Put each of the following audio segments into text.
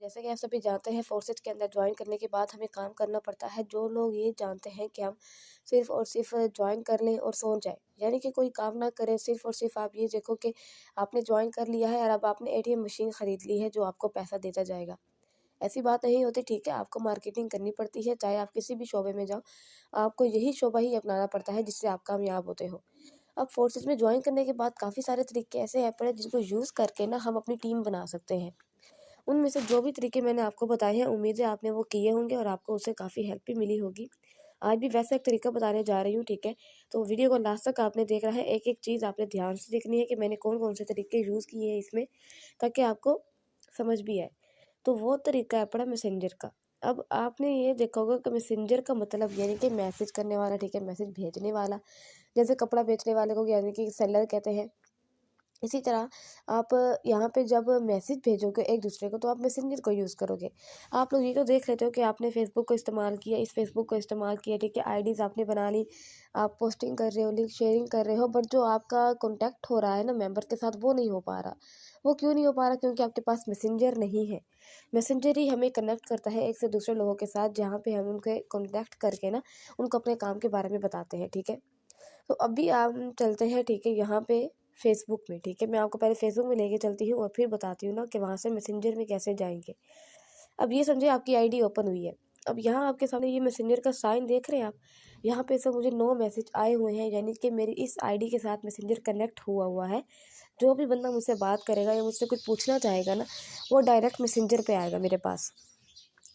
जैसे कि आप सभी जानते हैं फोर्सेज के अंदर ज्वाइन करने के बाद हमें काम करना पड़ता है। जो लोग ये जानते हैं कि हम सिर्फ़ और सिर्फ़ ज्वाइन कर लें और सो जाएँ, यानी कि कोई काम ना करें, सिर्फ़ और सिर्फ़ आप ये देखो कि आपने ज्वाइन कर लिया है और अब आपने एटीएम मशीन ख़रीद ली है जो आपको पैसा देता जाएगा। ऐसी बात नहीं होती, ठीक है, आपको मार्केटिंग करनी पड़ती है, चाहे आप किसी भी शोबे में जाओ, आपको यही शोबा ही अपनाना पड़ता है जिससे आप कामयाब होते हो। अब फोर्सेज में ज्वाइन करने के बाद काफ़ी सारे तरीके ऐसे ऐप हैं जिनको यूज़ करके ना हम अपनी टीम बना सकते हैं। उनमें से जो भी तरीके मैंने आपको बताए हैं, उम्मीद है आपने वो किए होंगे और आपको उससे काफ़ी हेल्प भी मिली होगी। आज भी वैसा एक तरीका बताने जा रही हूँ, ठीक है? तो वीडियो को लास्ट तक आपने देखना है, एक-एक चीज़ आपने ध्यान से देखनी है कि मैंने कौन-कौन से तरीके यूज़ किए हैं इसमें, ताकि आपको समझ भी आए। तो वो तरीका है पड़ा मैसेंजर का। अब आपने ये देखा होगा कि मैसेंजर का मतलब यानी कि मैसेज करने वाला, ठीक है? मैसेज भेजने वाला, जैसे कपड़ा बेचने वाले को यानी कि सेलर कहते हैं। इसी तरह आप यहाँ पे जब मैसेज भेजोगे एक दूसरे को तो आप मैसेंजर को यूज़ करोगे। आप लोग ये तो देख लेते हो कि आपने फ़ेसबुक को इस्तेमाल किया, इस फ़ेसबुक को इस्तेमाल किया, ठीक है, आईडीज़ आपने बना ली, आप पोस्टिंग कर रहे हो, लिंक शेयरिंग कर रहे हो, बट जो आपका कॉन्टैक्ट हो रहा है ना मेंबर के साथ, वो नहीं हो पा रहा। वो क्यों नहीं हो पा रहा? क्योंकि आपके पास मैसेंजर नहीं है। मैसेंजर ही हमें कनेक्ट करता है एक से दूसरे लोगों के साथ, जहाँ पे हम उनके कॉन्टैक्ट करके ना उनको अपने काम के बारे में बताते हैं, ठीक है। तो अभी हम चलते हैं, ठीक है, यहाँ पे फ़ेसबुक में, ठीक है। मैं आपको पहले फ़ेसबुक में लेके चलती हूँ और फिर बताती हूँ ना कि वहाँ से मैसेंजर में कैसे जाएँगे। अब ये समझिए आपकी आईडी ओपन हुई है। अब यहाँ आपके सामने ये मैसेंजर का साइन देख रहे हैं आप? यहाँ पे सब मुझे 9 मैसेज आए हुए हैं, यानी कि मेरी इस आईडी के साथ मैसेंजर कनेक्ट हुआ हुआ है। जो भी बंदा मुझसे बात करेगा या मुझसे कुछ पूछना चाहेगा ना, वो डायरेक्ट मैसेंजर पे आएगा मेरे पास।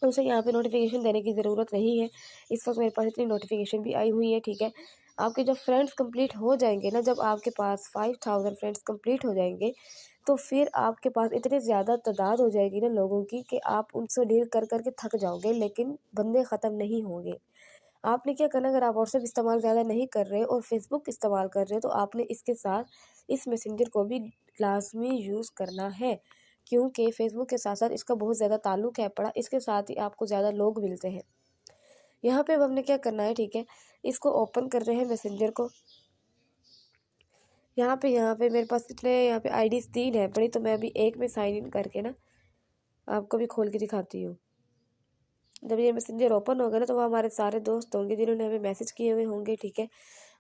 उसे यहाँ पे नोटिफिकेशन देने की ज़रूरत नहीं है। इस वक्त मेरे पास इतनी नोटिफिकेशन भी आई हुई है, ठीक है। आपके जब फ्रेंड्स कंप्लीट हो जाएंगे ना, जब आपके पास 5000 फ्रेंड्स कंप्लीट हो जाएंगे, तो फिर आपके पास इतनी ज़्यादा तादाद हो जाएगी ना लोगों की कि आप उनसे डील कर कर के थक जाओगे, लेकिन बंदे ख़त्म नहीं होंगे। आपने क्या करना, अगर आप व्हाट्सएप इस्तेमाल ज़्यादा नहीं कर रहे और फेसबुक इस्तेमाल कर रहे हो, तो आपने इसके साथ इस मैसेंजर को भी लाजमी यूज़ करना है, क्योंकि फेसबुक के साथ साथ इसका बहुत ज़्यादा ताल्लुक है पड़ा, इसके साथ ही आपको ज़्यादा लोग मिलते हैं। यहाँ पे अब हमने क्या करना है, ठीक है, इसको ओपन कर रहे हैं मैसेंजर को। यहाँ पे मेरे पास कितने, यहाँ पे आईडीज़ 3 है पड़ी, तो मैं अभी एक में साइन इन करके ना आपको भी खोल के दिखाती हूँ। जब ये मैसेंजर ओपन होगा ना, तो वो हमारे सारे दोस्त होंगे जिन्होंने हमें मैसेज किए हुए होंगे, ठीक है।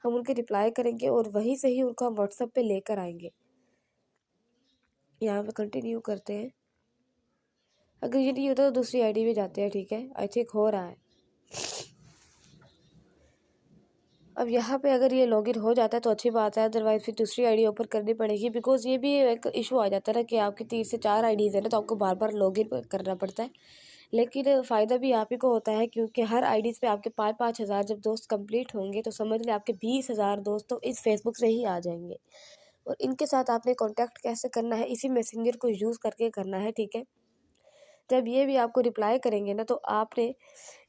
हम उनके रिप्लाई करेंगे और वहीं से ही उनको हम व्हाट्सएप पे लेकर आएंगे। यहाँ पे कंटिन्यू करते हैं। अगर ये नहीं होता तो दूसरी आईडी पे जाते हैं, ठीक है। आई थिंक हो रहा है। अब यहाँ पे अगर ये लॉगिन हो जाता है तो अच्छी बात है, अदरवाइज फिर दूसरी आईडी ओपन करनी पड़ेगी, बिकॉज ये भी एक इशू आ जाता है ना कि आपकी 3 से 4 आईडीज़ है ना, तो आपको बार बार लॉगिन करना पड़ता है। लेकिन फ़ायदा भी आप ही को होता है, क्योंकि हर आईडीज़ पे आपके 5-5 हज़ार जब दोस्त कंप्लीट होंगे, तो समझ लें आपके 20,000 दोस्त तो इस फेसबुक से ही आ जाएंगे। और इनके साथ आपने कॉन्टैक्ट कैसे करना है, इसी मैसेंजर को यूज़ करके करना है, ठीक है। जब ये भी आपको रिप्लाई करेंगे ना, तो आपने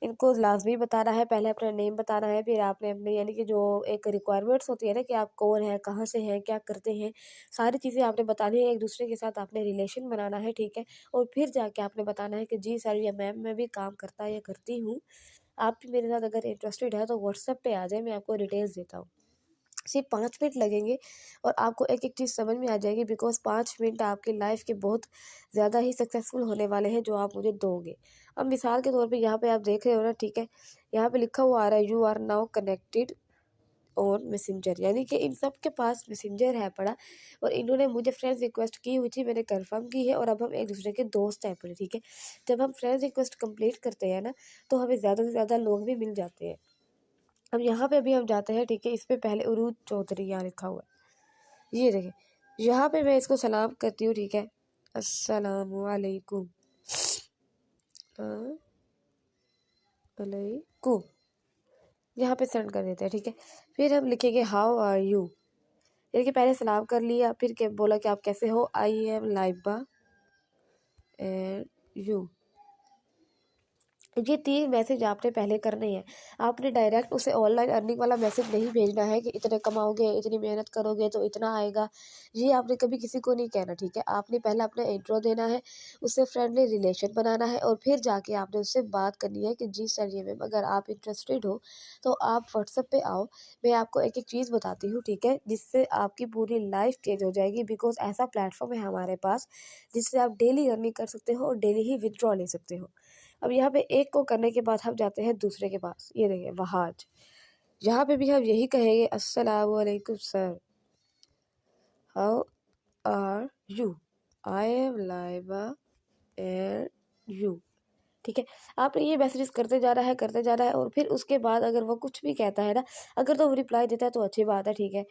इनको लाज़मी बताना है, पहले अपना नेम बताना है, फिर आपने अपने यानी कि जो एक रिक्वायरमेंट्स होती है ना कि आप कौन हैं, कहाँ से हैं, क्या करते हैं, सारी चीज़ें आपने बतानी है। एक दूसरे के साथ आपने रिलेशन बनाना है, ठीक है। और फिर जाके आपने बताना है कि जी सर या मैम, मैं भी काम करता या करती हूँ, आप भी मेरे साथ अगर इंटरेस्टेड है तो व्हाट्सएप पे आ जाए, मैं आपको डिटेल्स देता हूँ। सिर्फ 5 मिनट लगेंगे और आपको एक एक चीज़ समझ में आ जाएगी, बिकॉज 5 मिनट आपकी लाइफ के बहुत ज़्यादा ही सक्सेसफुल होने वाले हैं जो आप मुझे दोगे। अब मिसाल के तौर पे यहाँ पे आप देख रहे हो ना, ठीक है, यहाँ पे लिखा हुआ आ रहा है you are now connected on messenger, यानी कि इन सब के पास मैसेंजर है पड़ा और इन्होंने मुझे फ्रेंड्स रिक्वेस्ट की हुई थी, मैंने कंफर्म की है और अब हम एक दूसरे के दोस्त हैं पड़े, ठीक है। जब हम फ्रेंड्स रिक्वेस्ट कंप्लीट करते हैं ना, तो हमें ज़्यादा से ज़्यादा लोग भी मिल जाते हैं। अब यहाँ पे अभी हम जाते हैं, ठीक है, इस पे पहले उरूज चौधरी यहाँ लिखा हुआ है, ये देखिए, यहाँ पे मैं इसको सलाम करती हूँ, ठीक है, अस्सलामु अलैकुम, अलैकुम, यहाँ पे सेंड कर देते हैं, ठीक है। फिर हम लिखेंगे हाउ आर यू, यानी कि पहले सलाम कर लिया, फिर क्या बोला कि आप कैसे हो, आई एम लाइबा एंड यू, ये 3 मैसेज आपने पहले करने हैं। आपने डायरेक्ट उसे ऑनलाइन अर्निंग वाला मैसेज नहीं भेजना है कि इतने कमाओगे, इतनी मेहनत करोगे तो इतना आएगा। ये आपने कभी किसी को नहीं कहना, ठीक है? आपने पहले अपना इंट्रो देना है, उससे फ्रेंडली रिलेशन बनाना है और फिर जाके आपने उससे बात करनी है कि जी सर ये मैम अगर आप इंटरेस्टेड हो तो आप व्हाट्सएप पे आओ। मैं आपको एक-एक चीज़ बताती हूँ, ठीक है? जिससे आपकी पूरी लाइफ़ चेंज हो जाएगी बिकॉज़ ऐसा प्लेटफ़ॉर्म है हमारे पास जिससे आप डेली अर्निंग कर सकते हो और डेली ही विथड्रॉ ले सकते हो। अब यहाँ पे एक को करने के बाद हम जाते हैं दूसरे के पास। ये देखिए वहाज, यहाँ पे भी हम यही कहेंगे अस्सलामु अलैकुम sir, how are you, I am Laiba and you. ठीक है, आपने ये मैसेजेस करते जा रहा है और फिर उसके बाद अगर वो कुछ भी कहता है ना, अगर तो वो रिप्लाई देता है तो अच्छी बात है, ठीक है।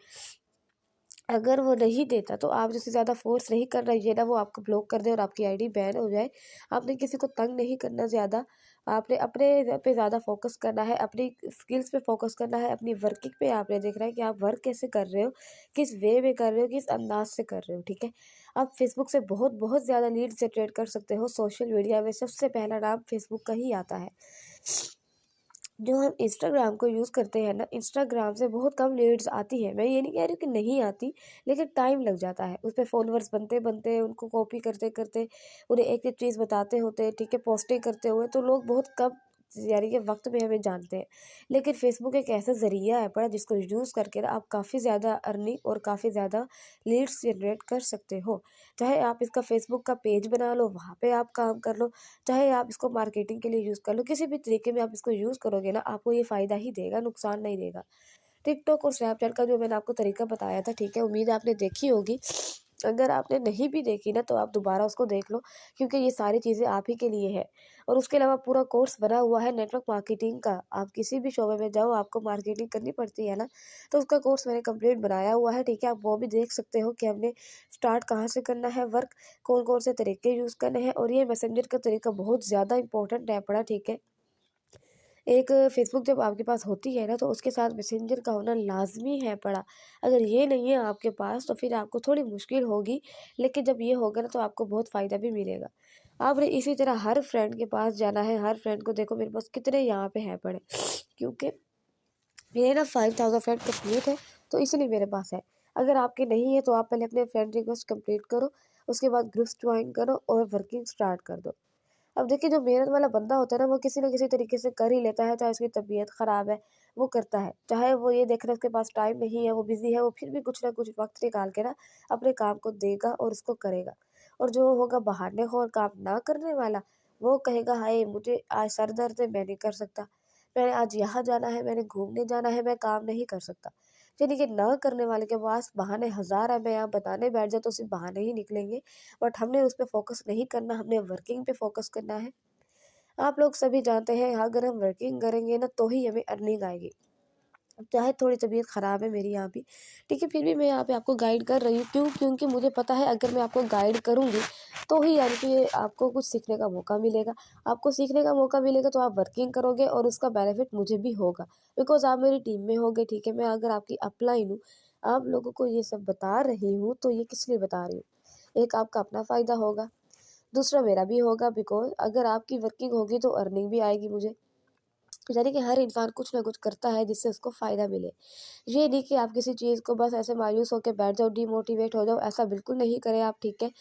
अगर वो नहीं देता तो आप जैसे ज़्यादा फोर्स नहीं कर रही है ना वो आपको ब्लॉक कर दे और आपकी आईडी बैन हो जाए। आपने किसी को तंग नहीं करना ज़्यादा, आपने अपने पे ज़्यादा फोकस करना है, अपनी स्किल्स पे फोकस करना है, अपनी वर्किंग पे आपने देखना है कि आप वर्क कैसे कर रहे हो, किस वे में कर रहे हो, किस अंदाज से कर रहे हो, ठीक है। आप फेसबुक से बहुत बहुत ज़्यादा लीड जनरेट कर सकते हो। सोशल मीडिया में सबसे पहला नाम फेसबुक का ही आता है। जो हम इंस्टाग्राम को यूज़ करते हैं ना, इंस्टाग्राम से बहुत कम लीड्स आती है। मैं ये नहीं कह रही हूँ कि नहीं आती, लेकिन टाइम लग जाता है उस पे। फॉलोअर्स बनते बनते उनको कॉपी करते करते उन्हें एक एक चीज़ बताते होते, ठीक है, पोस्टिंग करते हुए तो लोग बहुत कम यानी कि वक्त में हमें जानते हैं। लेकिन फेसबुक एक ऐसा ज़रिया है पड़ा जिसको यूज़ करके ना आप काफ़ी ज़्यादा अर्निंग और काफ़ी ज़्यादा लीड्स जनरेट कर सकते हो। चाहे आप इसका फेसबुक का पेज बना लो, वहाँ पे आप काम कर लो, चाहे आप इसको मार्केटिंग के लिए यूज़ कर लो, किसी भी तरीके में आप इसको यूज़ करोगे ना आपको ये फ़ायदा ही देगा, नुकसान नहीं देगा। टिकटॉक और स्नैपचैट का जो मैंने आपको तरीका बताया था, ठीक है, उम्मीद है आपने देखी होगी। अगर आपने नहीं भी देखी ना तो आप दोबारा उसको देख लो क्योंकि ये सारी चीज़ें आप ही के लिए है। और उसके अलावा पूरा कोर्स बना हुआ है नेटवर्क मार्केटिंग का। आप किसी भी शोबे में जाओ, आपको मार्केटिंग करनी पड़ती है ना, तो उसका कोर्स मैंने कंप्लीट बनाया हुआ है, ठीक है। आप वो भी देख सकते हो कि हमने स्टार्ट कहाँ से करना है वर्क, कौन कौन से तरीके यूज़ करने हैं। और ये मैसेंजर का तरीका बहुत ज़्यादा इंपॉर्टेंट है पड़ा, ठीक है। एक फ़ेसबुक जब आपके पास होती है ना तो उसके साथ मैसेंजर का होना लाज़मी है पड़ा। अगर ये नहीं है आपके पास तो फिर आपको थोड़ी मुश्किल होगी, लेकिन जब ये होगा ना तो आपको बहुत फ़ायदा भी मिलेगा। आपने इसी तरह हर फ्रेंड के पास जाना है, हर फ्रेंड को देखो मेरे पास कितने यहाँ पे हैं पड़े, क्योंकि मेरे ना 5000 फ्रेंड कंप्लीट है तो इसलिए मेरे पास है। अगर आपके नहीं है तो आप पहले अपने फ्रेंड रिक्वेस्ट कंप्लीट करो, उसके बाद ग्रुप्स ज्वाइन करो और वर्किंग स्टार्ट कर दो। अब देखिए जो मेहनत वाला बंदा होता है ना वो किसी ना किसी तरीके से कर ही लेता है, चाहे उसकी तबीयत ख़राब है वो करता है, चाहे वो ये देख रहा है उसके पास टाइम नहीं है, वो बिज़ी है, वो फिर भी कुछ ना कुछ वक्त निकाल के ना अपने काम को देगा और उसको करेगा। और जो होगा बहानेखोर काम ना करने वाला, वो कहेगा हाय मुझे आज सर दर्द है मैं नहीं कर सकता, मैंने आज यहाँ जाना है, मैंने घूमने जाना है, मैं काम नहीं कर सकता। यानी कि ना करने वाले के पास बहाने हज़ार है, मैं यहाँ बताने बैठ जाऊँ तो सिर्फ बहाने ही निकलेंगे। बट हमने उस पे फोकस नहीं करना, हमने वर्किंग पे फोकस करना है। आप लोग सभी जानते हैं अगर हम वर्किंग करेंगे ना तो ही हमें अर्निंग आएगी। चाहे थोड़ी तबीयत ख़राब है मेरी यहाँ भी, ठीक है, फिर भी मैं यहाँ पे आपको गाइड कर रही हूँ। क्यों? क्योंकि मुझे पता है अगर मैं आपको गाइड करूँगी तो ही यानी कि आपको कुछ सीखने का मौका मिलेगा। आपको सीखने का मौका मिलेगा तो आप वर्किंग करोगे और उसका बेनिफिट मुझे भी होगा बिकॉज़ आप मेरी टीम में होगे, ठीक है। मैं अगर आपकी अपलाइन हूँ, आप लोगों को ये सब बता रही हूँ तो ये किस लिए बता रही हूँ? एक आपका अपना फ़ायदा होगा, दूसरा मेरा भी होगा बिकॉज़ अगर आपकी वर्किंग होगी तो अर्निंग भी आएगी मुझे। यानी कि हर इंसान कुछ ना कुछ करता है जिससे उसको फ़ायदा मिले। ये नहीं कि आप किसी चीज़ को बस ऐसे मायूस होकर बैठ जाओ, डिमोटिवेट हो जाओ, ऐसा बिल्कुल नहीं करें आप, ठीक है।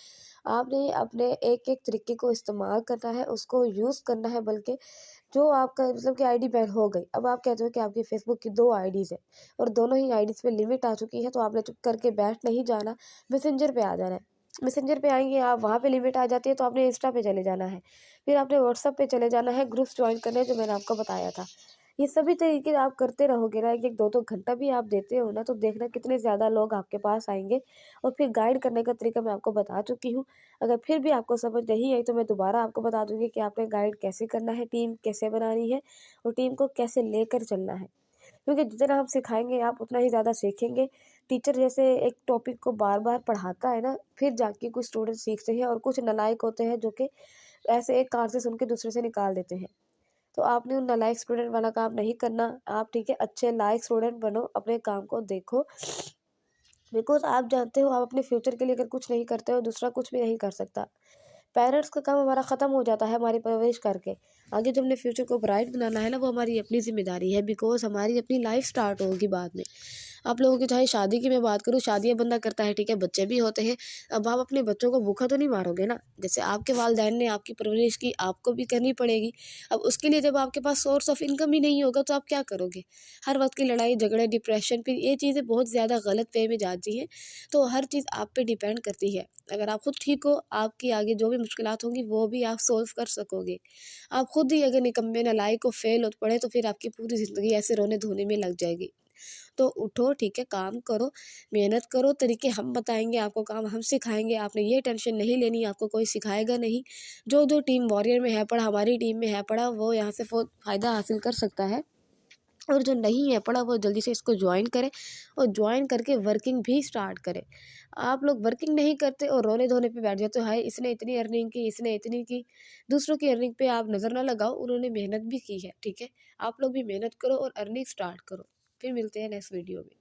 आपने अपने एक-एक तरीके को इस्तेमाल करना है, उसको यूज़ करना है, बल्कि जो आपका मतलब कि आईडी बैन हो गई, अब आप कहते हो कि आपकी फ़ेसबुक की 2 आईडीज़ हैं और दोनों ही आईडीज़ पे लिमिट आ चुकी है, तो आपने चुप करके बैठ नहीं जाना, मैसेंजर पे आ जाना है। मैसेंजर पे आएँगे आप, वहाँ पे लिमिट आ जाती है तो आपने इंस्टा पे चले जाना है। फिर आपने व्हाट्सएप पे चले जाना है, ग्रुप्स जॉइन करने जो मैंने आपको बताया था। ये सभी तरीके आप करते रहोगे ना, 1-1 2-2 घंटा भी आप देते हो ना, तो देखना कितने ज़्यादा लोग आपके पास आएँगे। और फिर गाइड करने का तरीका मैं आपको बता चुकी हूँ। अगर फिर भी आपको समझ नहीं आई तो मैं दोबारा आपको बता दूँगी कि आपने गाइड कैसे करना है, टीम कैसे बनानी है और टीम को कैसे लेकर चलना है। क्योंकि जितना हम सिखाएँगे आप उतना ही ज़्यादा सीखेंगे। टीचर जैसे एक टॉपिक को बार-बार पढ़ाता है ना, फिर जाके कुछ स्टूडेंट सीखते हैं और कुछ नालायक होते हैं जो कि ऐसे एक कान से सुन के दूसरे से निकाल देते हैं। तो आपने उन नालायक स्टूडेंट वाला काम नहीं करना, आप ठीक है अच्छे लायक स्टूडेंट बनो, अपने काम को देखो। बिकॉज़ आप जानते हो आप अपने फ्यूचर के लिए अगर कुछ नहीं करते हो, दूसरा कुछ भी नहीं कर सकता। पेरेंट्स का काम हमारा ख़त्म हो जाता है हमारी परवरिश करके। आगे जो हमने फ्यूचर को ब्राइट बनाना है ना, वो हमारी अपनी ज़िम्मेदारी है, बिकॉज़ हमारी अपनी लाइफ स्टार्ट होगी बाद में। आप लोगों की चाहे शादी की मैं बात करूँ, शादियाँ बंदा करता है, ठीक है, बच्चे भी होते हैं। अब आप अपने बच्चों को भूखा तो नहीं मारोगे ना। जैसे आपके वालिदैन ने आपकी परवरिश की, आपको भी करनी पड़ेगी। अब उसके लिए जब आपके पास सोर्स ऑफ इनकम ही नहीं होगा तो आप क्या करोगे? हर वक्त की लड़ाई झगड़े, डिप्रेशन, फिर ये चीज़ें बहुत ज़्यादा गलत वे में जाती हैं। तो हर चीज़ आप पे डिपेंड करती है। अगर आप खुद ठीक हो, आपकी आगे जो भी मुश्किलात होंगी वो भी आप सोल्व कर सकोगे। आप खुद ही अगर निकम्मे नालायक को फेल हो पड़े तो फिर आपकी पूरी ज़िंदगी ऐसे रोने धोने में लग जाएगी। तो उठो, ठीक है, काम करो, मेहनत करो, तरीके हम बताएँगे आपको, काम हम सिखाएँगे, आपने ये टेंशन नहीं लेनी, आपको कोई सिखाएगा नहीं। जो टीम वॉरियर में है पड़ा, हमारी टीम में है पड़ा, वो यहाँ से फ़ायदा हासिल कर सकता है। और जो नहीं है पढ़ा वो जल्दी से इसको ज्वाइन करें और ज्वाइन करके वर्किंग भी स्टार्ट करें। आप लोग वर्किंग नहीं करते और रोने धोने पे बैठ जाते हो, हाय इसने इतनी अर्निंग की, इसने इतनी की। दूसरों की अर्निंग पे आप नज़र ना लगाओ, उन्होंने मेहनत भी की है, ठीक है। आप लोग भी मेहनत करो और अर्निंग स्टार्ट करो। फिर मिलते हैं नेक्स्ट वीडियो में।